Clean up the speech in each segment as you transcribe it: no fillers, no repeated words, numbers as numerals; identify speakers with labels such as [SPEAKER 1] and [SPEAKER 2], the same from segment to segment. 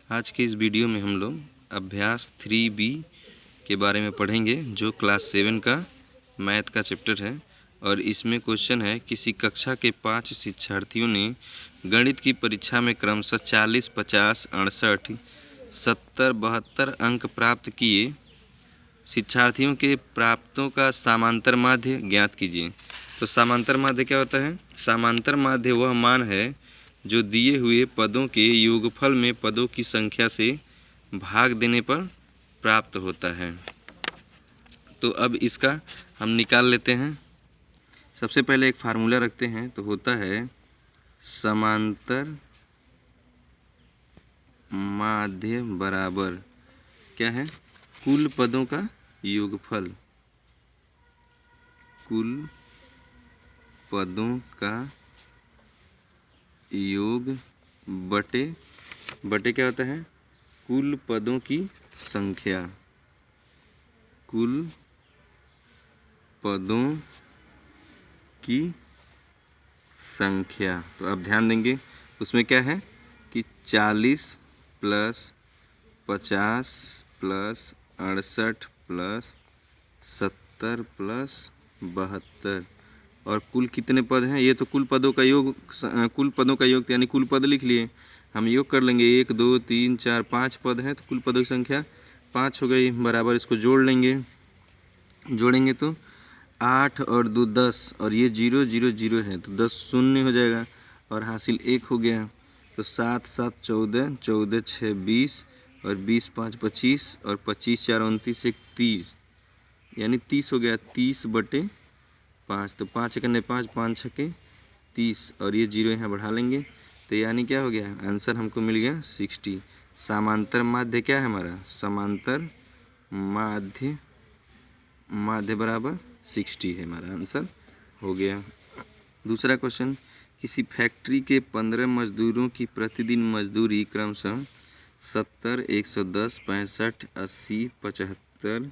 [SPEAKER 1] आज के इस वीडियो में हम लोग अभ्यास 3B के बारे में पढ़ेंगे, जो क्लास 7 का मैथ का चैप्टर है। और इसमें क्वेश्चन है, किसी कक्षा के 5 शिक्षार्थियों ने गणित की परीक्षा में क्रमशः 40, 50, 68, 70, 72 अंक प्राप्त किए। शिक्षार्थियों के प्राप्तों का समांतर माध्य ज्ञात कीजिए। तो समांतर माध्य क्या होता है? समांतर माध्य वह मान है जो दिए हुए पदों के योगफल में पदों की संख्या से भाग देने पर प्राप्त होता है। तो अब इसका हम निकाल लेते हैं। सबसे पहले एक फार्मूला रखते हैं, तो होता है समांतर माध्य बराबर क्या है? कुल पदों का योगफल। कुल पदों का योग बटे क्या होता है? कुल पदों की संख्या। कुल पदों की संख्या। तो अब ध्यान देंगे, उसमें क्या है कि 40 प्लस 50 प्लस 68 प्लस 70 प्लस 72 और कुल कितने पद हैं? ये तो कुल पदों का योग यानी कुल पद लिख लिए। हम योग कर लेंगे, 1 2 3 4 5 पद हैं, तो कुल पदों की संख्या 5 हो गई। बराबर इसको जोड़ लेंगे। जोड़ेंगे तो 8 और 2 10 और ये 0 0 0 है, तो 10 शून्य हो जाएगा और हासिल 1 हो गया। तो 7 7 14, 14 6 20 और 20 5 25 और 25 4 29 1 30, यानी 30 हो गया। 30/5, तो 5 एकने 5, 5 छके 30 और ये 0 यहाँ बढ़ा लेंगे, तो यानी क्या हो गया? आंसर हमको मिल गया 60। समांतर माध्य क्या है हमारा? समांतर माध्य बराबर 60 है, हमारा आंसर हो गया। दूसरा क्वेश्चन, किसी फैक्ट्री के 15 मजदूरों की प्रतिदिन मजदूरी क्रमशः 70, 110, 65, 80, 75,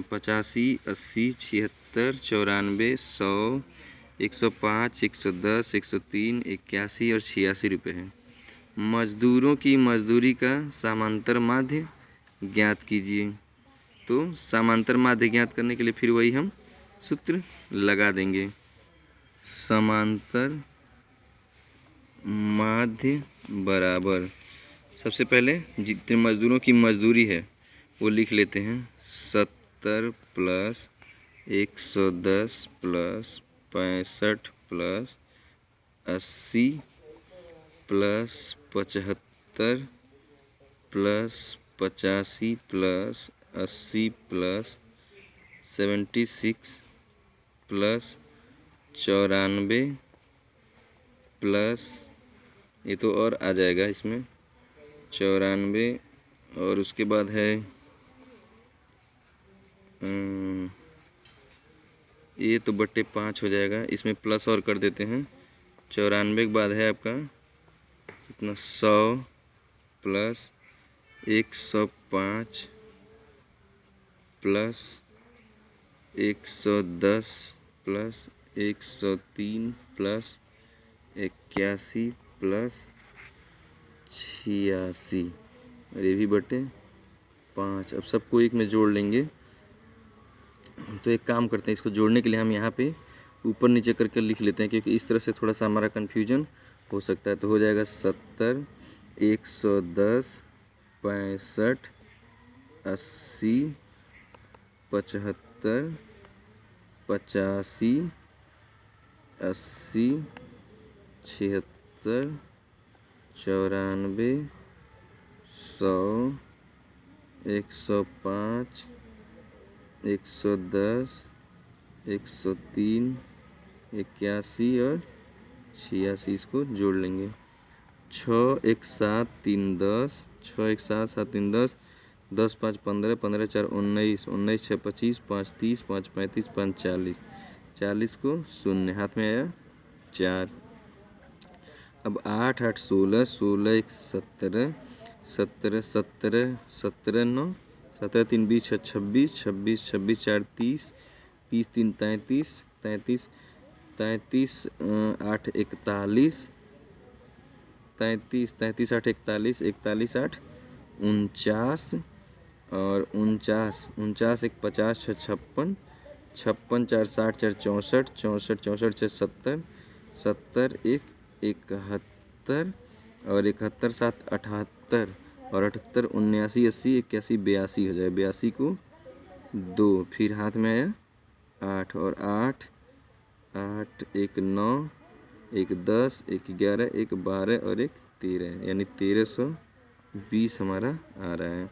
[SPEAKER 1] 85, 80, 76, 94, 100, 105, 110, 103, 81 और 86 रुपये है। मजदूरों की मजदूरी का समांतर माध्य ज्ञात कीजिए। तो समांतर माध्य ज्ञात करने के लिए फिर वही हम सूत्र लगा देंगे। समांतर माध्य बराबर, सबसे पहले जितने मजदूरों की मजदूरी है वो लिख लेते हैं। 70 plus 110 plus 65 plus 80 plus 75 plus 85 plus 80 plus 76 plus 94 plus, ये तो और आ जाएगा इसमें 94, और उसके बाद है ये तो बट्टे 5 हो जाएगा, इसमें प्लस और कर देते हैं। 94 के बाद है आपका कितना? 100 plus 105 plus 110 plus 103 plus 81 plus 86 और ये भी बटे 5। अब सबको एक में जोड़ लेंगे। तो एक काम करते हैं, इसको जोड़ने के लिए हम यहाँ पे ऊपर नीचे करके लिख लेते हैं, क्योंकि इस तरह से थोड़ा सा हमारा कन्फ्यूजन हो सकता है। तो हो जाएगा 70, 110, 65, 80, 75, 85, 80, 76, 94, 100, 105, 110, 103, 81 और 86, इसको जोड़ लेंगे। 6 1 7 3 10, 6 1 7 7 3 10, 10 5 15, 15 4 19, 19 6 25, 5 30, 5 35, 5 40, 40 को शून्य हाथ में आया 4। अब 8 8 16, 16 1 17, 17 17, 17 9, 17 3 20, 26, 26 26 4 30, 30 3 33, 33 33 8 41, 33, 33 8 41, 41 8 49 और 49, 49 1 50 6 56, 56 4 60 4 64, 64 64 6 70, 70 1 71 और 71 7 78 और 78 79 80 81 82 हो जाए। 82 को 2 फिर हाथ में आया 8 और 8 8 1 9 1 10 1 11 1 12 और 1 13 यानी 1320 हमारा आ रहा है।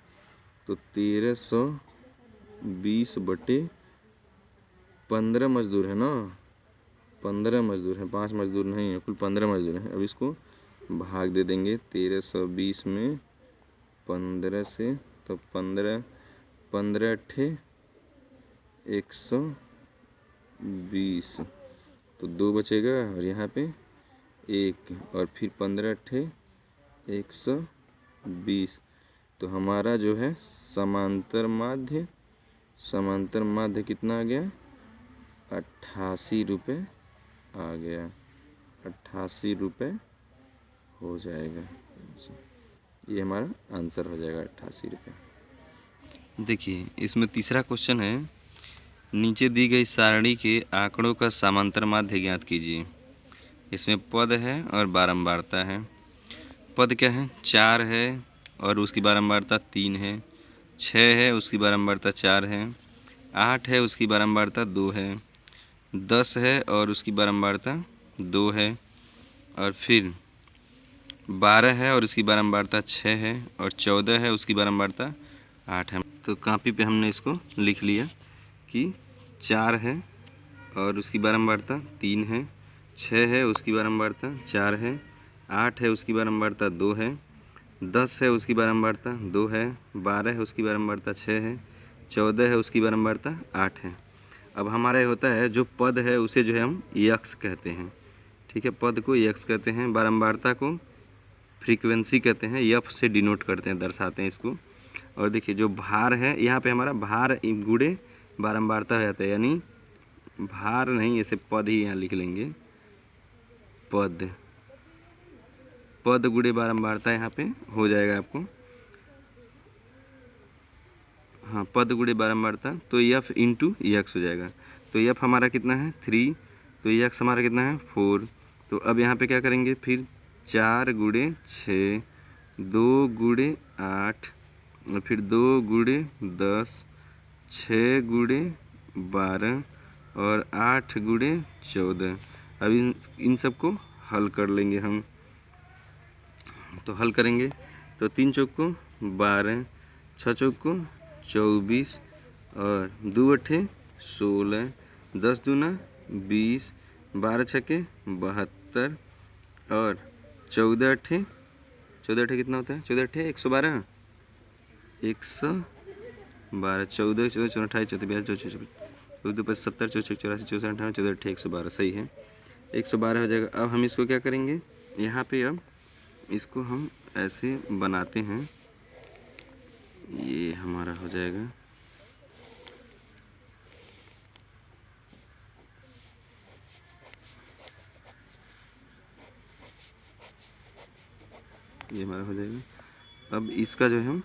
[SPEAKER 1] तो 1320 बटे 15 मजदूर है ना, 15 मजदूर हैं, 5 मजदूर नहीं है, कुल 15 मजदूर हैं। अब इसको भाग दे देंगे 1320 में 15 से, तो 15 15 अट्ठे 120, तो 2 बचेगा और यहाँ पे 1 और फिर 15 अट्ठे 120। तो हमारा जो है समांतर माध्य कितना आ गया? 88 रुपये आ गया, 88 रुपये हो जाएगा। ये हमारा आंसर हो जाएगा 88 रुपये। देखिए इसमें तीसरा क्वेश्चन है, नीचे दी गई सारणी के आंकड़ों का समांतर माध्य ज्ञात कीजिए। इसमें पद है और बारंबारता है। पद क्या है? 4 है और उसकी बारंबारता 3 है। 6 है उसकी बारंबारता 4 है। 8 है उसकी बारंबारता 2 है। 10 है और उसकी बारंबारता 2 है। और फिर 12 है और उसकी बारंबारता 6 है। और 14 है उसकी बारंबारता 8 है। तो कॉपी पे हमने इसको लिख लिया कि 4 है और उसकी बारंबारता 3 है। 6 है उसकी बारंबारता 4 है। 8 है उसकी बारंबारता 2 है। 10 है उसकी बारंबारता 2 है। 12 है उसकी बारंबारता 6 है। 14 है उसकी बारंबारता 8 है। अब हमारा होता है जो पद है उसे जो है हम यक्स कहते हैं। ठीक है, पद को यक्स कहते हैं, बारंबारता को फ्रीक्वेंसी कहते हैं, यफ से डिनोट करते हैं, दर्शाते हैं इसको। और देखिए जो भार है यहाँ पे हमारा भार गुणे बारंबारता हो जाता है, यानी भार नहीं, ऐसे पद ही यहाँ लिख लेंगे। पद गुणे बारंबारता यहाँ पे हो जाएगा आपको। हाँ, पद गुणे बारंबारता, तो यफ इंटू यक्स हो जाएगा। तो यफ हमारा कितना है? 3, तो यक्स हमारा कितना है? 4। तो अब यहाँ पे क्या करेंगे फिर? 4 गुणे 6, 2 गुणे 8 और फिर 2 गुणे 10, 6 गुणे 12 और 8 गुणे 14। अब इन सबको हल कर लेंगे हम। तो हल करेंगे तो 3 चौक को 12, 6 चौक को 24 और 2 अट्ठे 16, 10 दूना 20, 12 छक्के 72 और 14 अट्ठे कितना होता है? 14 अट्ठे 112, 112, 14 14 14 28 14 42 24 24 25 70 64 84 64 98 14 अट्ठे 112, सही है, 112 हो जाएगा। अब हम इसको क्या करेंगे यहाँ पे? अब इसको हम ऐसे बनाते हैं, ये हमारा हो जाएगा ये हमारा हो जाएगा। अब इसका जो है हम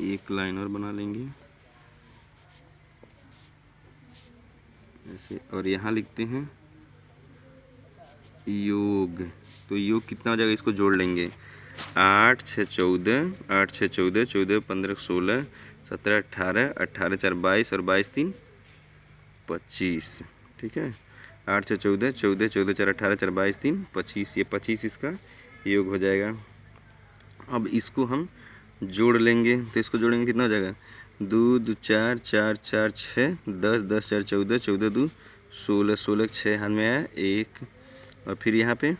[SPEAKER 1] एक लाइन और बना लेंगे ऐसे, और यहाँ लिखते हैं योग। तो योग कितना हो जाएगा? इसको जोड़ लेंगे, 8 6 14, 8 6 14, 14 15 16, 17 18, 18 4 22 और 22 3 25। ठीक है, 8 6 14, 14 14 4 18 4 22 3 25, ये 25 इसका योग हो जाएगा। अब इसको हम जोड़ लेंगे, तो इसको जोड़ेंगे कितना हो जाएगा? 2 2 4 4 4 6 10 10 4 14 14 2 16 16 6 हाथ में आया 1 और फिर यहाँ पे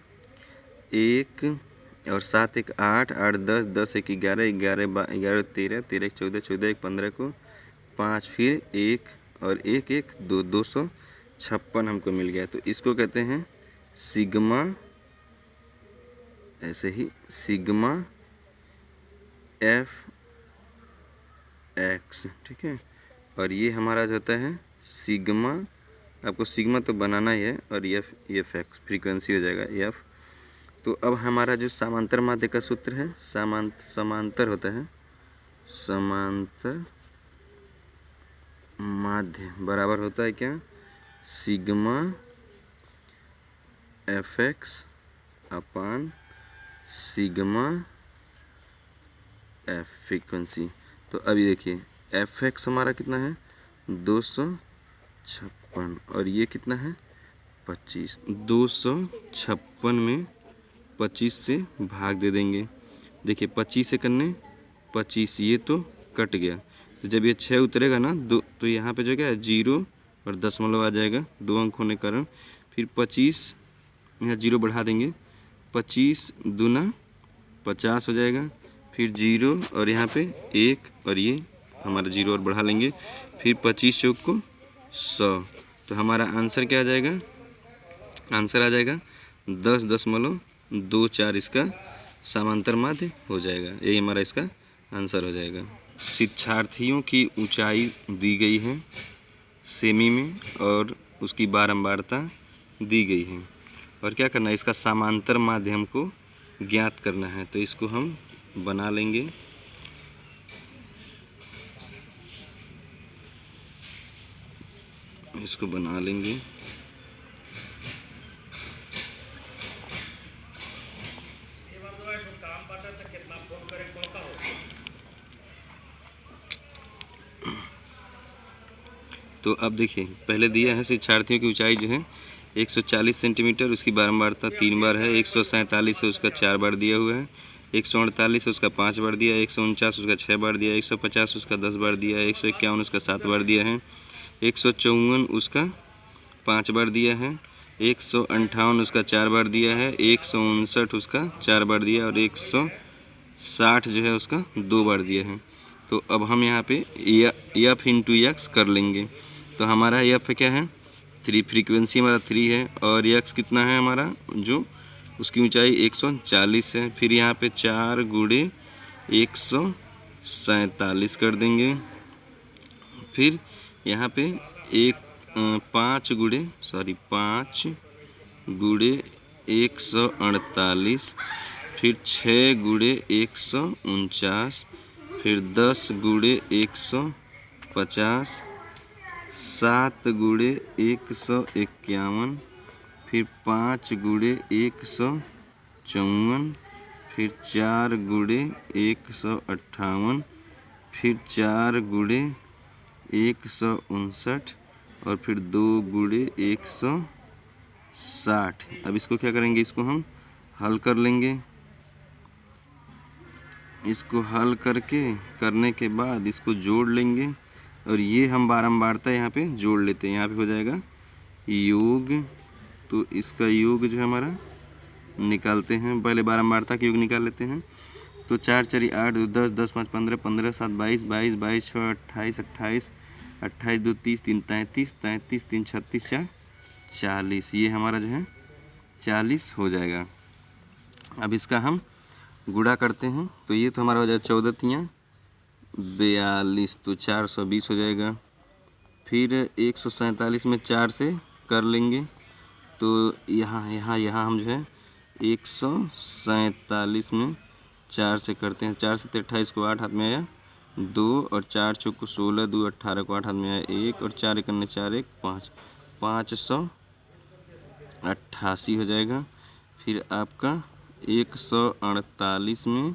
[SPEAKER 1] 1 और 7 1 8 8 10 10 1 11 11 11 13 13 1 14 14 1 15 को 5 फिर 1 और 1 1 2 256 हमको मिल गया। तो इसको कहते हैं सिग्मा, ऐसे ही सिग्मा एफ एक्स। ठीक है, और ये हमारा जो होता है सिग्मा, आपको सिग्मा तो बनाना ही है, और एफ एक्स फ्रीक्वेंसी हो जाएगा एफ। तो अब हमारा जो समांतर माध्य का सूत्र है, समांतर होता है, समांतर माध्य बराबर होता है क्या, सिग्मा एफ एक्स अपान सिग्मा एफ फ्रीक्वेंसी। तो अभी देखिए एफ एक्स हमारा कितना है 256 और ये कितना है 25। 256 में 25 से भाग दे देंगे। देखिए 25 से करने 25, ये तो कट गया। तो जब ये 6 उतरेगा ना दो, तो यहाँ पे जो क्या है 0 और दशमलव आ जाएगा, 2 अंक होने के कारण। फिर 25 यहाँ 0 बढ़ा देंगे, 25 दूना 50 हो जाएगा। फिर 0 और यहाँ पे 1 और ये हमारा 0 और बढ़ा लेंगे। फिर 25 चौक को 100। तो हमारा आंसर क्या आ जाएगा, आंसर आ जाएगा 10.24 इसका समांतर माध्य हो जाएगा। यही हमारा इसका आंसर हो जाएगा। शिक्षार्थियों की ऊंचाई दी गई है सेमी में और उसकी बारंबारता दी गई है, और क्या करना है, इसका समांतर माध्य हमको ज्ञात करना है। तो इसको हम बना लेंगे। इसको बना लेंगे। तो अब देखिए पहले दिया है शिक्षार्थियों की ऊंचाई जो है 140 सेंटीमीटर, उसकी बारंबारता 3 बार है। 147 है उसका 4 बार दिया हुआ है। 148 है उसका 5 बार दिया है। 149 उसका 6 बार दिया है। 150 उसका 10 बार दिया है। 151 उसका 7 बार दिया है। 154 उसका 5 बार दिया है। 158 उसका 4 बार दिया है। 159 उसका 4 बार दिया और 160 जो है उसका 2 बार दिया है। तो अब हम यहाँ पे एफ इंटू एक्स कर लेंगे। तो हमारा एफ क्या है 3, फ्रीक्वेंसी हमारा 3 है, और एक्स कितना है हमारा, जो उसकी ऊंचाई 140 है। फिर यहाँ पे 4 गुणे 147 कर देंगे। फिर यहाँ पे 5 गुणे 148, फिर 6 गुणे 149, फिर 10 गुणे 150, 7 गुणे 151, फिर 5 गुणे 154, फिर 4 गुणे 158, फिर 4 गुणे 159 और फिर 2 गुणे 160। अब इसको क्या करेंगे, इसको हम हल कर लेंगे। इसको हल करने के बाद इसको जोड़ लेंगे, और ये हम बारंबारता यहाँ पे जोड़ लेते हैं। यहाँ पे हो जाएगा योग। तो इसका योग जो है हमारा निकालते हैं, पहले बारंबारता का योग निकाल लेते हैं। तो 4 4 8, 10 10 5 15, 15 7 22, 22 22 6 28, 28 28 2 30, 3 33, 33 3 36, 4 40। ये हमारा जो है 40 हो जाएगा। अब इसका हम गुणा करते हैं। तो ये तो हमारा हो जाएगा 14 तियाँ 42, तो 420 हो जाएगा। फिर 147 में 4 से कर लेंगे। तो यहाँ हम जो है 147 में 4 से करते हैं। 4 से 28 को 8 हाथ में आया 2, और 4 चौक को 16, 2 18 को 8 हाथ में आया 1, और 4 1 4 1 5, 588 हो जाएगा। फिर आपका 148 में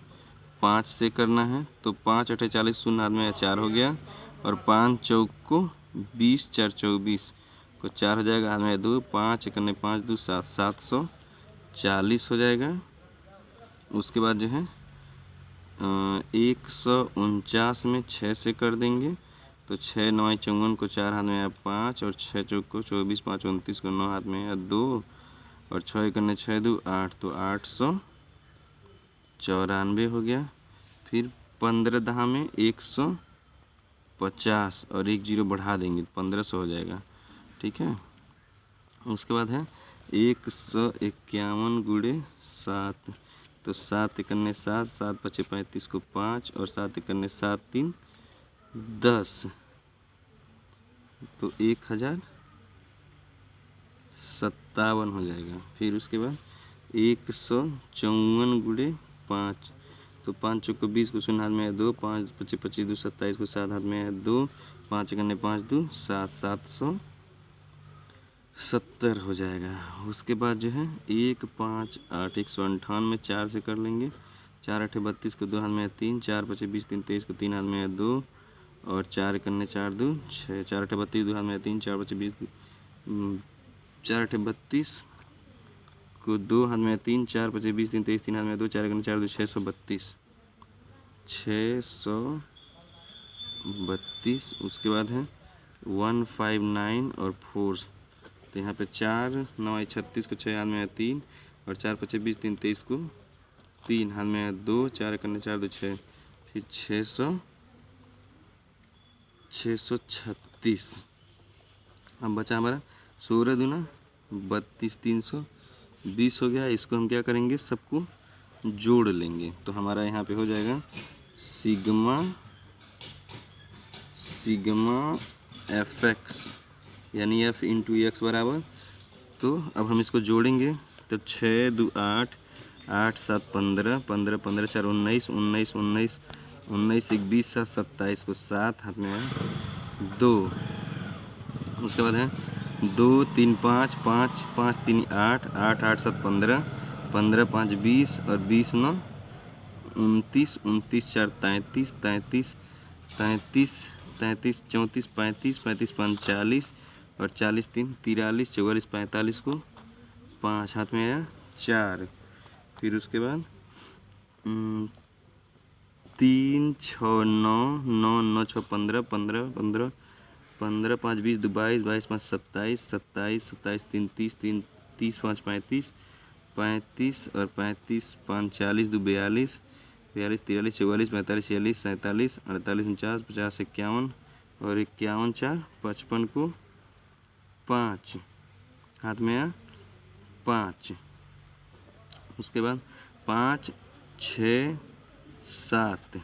[SPEAKER 1] 5 से करना है। तो 5 8 40, 0 हाथ में आया 4 हो गया, और 5 चौक को 20, 4 24 को 4 हो जाएगा, हाथ में 2, 5 1 5 2 7, 740 हो जाएगा। उसके बाद जो है 149 में 6 से कर देंगे। तो 6 9 54 को 4 हाथ में आया 5, और 6 चौक को 24, 5 29 को 9 हाथ में आया 2, और 6 1 6 2 8, तो 894 हो गया। फिर 15 दहा में 150 और 1 0 बढ़ा देंगे, 1500 हो जाएगा। ठीक है। उसके बाद है 151 गुणे 7, तो 7 1 7, 7 5 35 को 5, और 7 1 7 3 10, तो 1057 हो जाएगा। फिर उसके बाद 154 गुणे 5, तो 5 चौको 20 को शून्य हाथ में है 2, 5 25 25 2 27 को 7 हाथ में है 2, 5 गन्ने 5 2 7, 770 हो जाएगा। उसके बाद जो है 1 5 8 158 में 4 से कर लेंगे। 4 8 32 को 2 हाथ में है 3, 4 5 20 3 23 को 3 हाथ में है 2 और 4 कन्ने 4 2 6, 4 8 32 2 हाथ में है 3, 4 5 20 4 8 32 को 2 हाथ में है 3, 4 5 20 3 23 3 हाथ में है 2, 4 कन्ने 4 2 632 632। उसके बाद है 159 और 4, तो यहाँ पे 4 9 36 को 6 हाथ में है 3 और 4 5 20 3 23 को 3 हाथ में है 2, 4 कन्ने 4 2 6, फिर 636। अब बचा हमारा 16 दूना 32 320 हो गया। इसको हम क्या करेंगे, सबको जोड़ लेंगे। तो हमारा यहाँ पे हो जाएगा सिग्मा fx यानी f इंटू एक्स बराबर। तो अब हम इसको जोड़ेंगे तो 6 2 8 8 7 15 15 15 4 19 19 19 19 1 20 7 27 को 7 हाथ में है 2। उसके बाद है 2 3 5 5 5 3 8 8 8 7 15 15 5 20 और 20 9 29 29 4 33 33 33 33 34 35 35 5 40 और 40 3 43 44 45 को 5 हाथ में आया 4। फिर उसके बाद 3 6 9 9 9 6 15 15 15 15 5 20 22 22 5 27 27 27 3 30 3 30 5 35 35 और 35 5 40 2 42 42 43 44 45 46 47 48 49 50 51 और 51 4 55 को 5 हाथ में आया 5। उसके बाद 5 6 7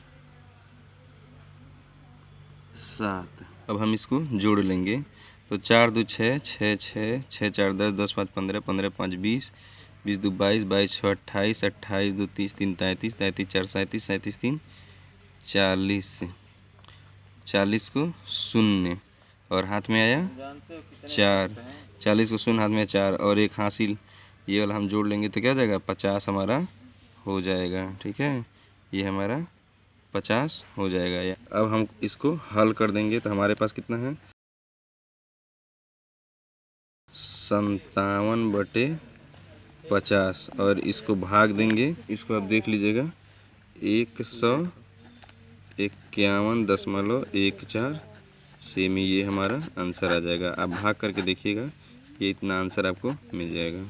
[SPEAKER 1] 7। अब हम इसको जोड़ लेंगे तो 4 2 6 6 6 6 4 10 10 5 15 15 5 20 20 2 22 22 6 28 28 2 30 3 33 33 4 37 37 3 40 40 को शून्य और हाथ में आया 4, 40 को शून्य हाथ में 4 और एक हासिल ये वाला हम जोड़ लेंगे तो क्या जाएगा 50 हमारा हो जाएगा। ठीक है, ये हमारा 50 हो जाएगा। अब हम इसको हल कर देंगे तो हमारे पास कितना है 57/50 और इसको भाग देंगे। इसको आप देख लीजिएगा 151.14 सेमी ये हमारा आंसर आ जाएगा। आप भाग करके देखिएगा, ये इतना आंसर आपको मिल जाएगा।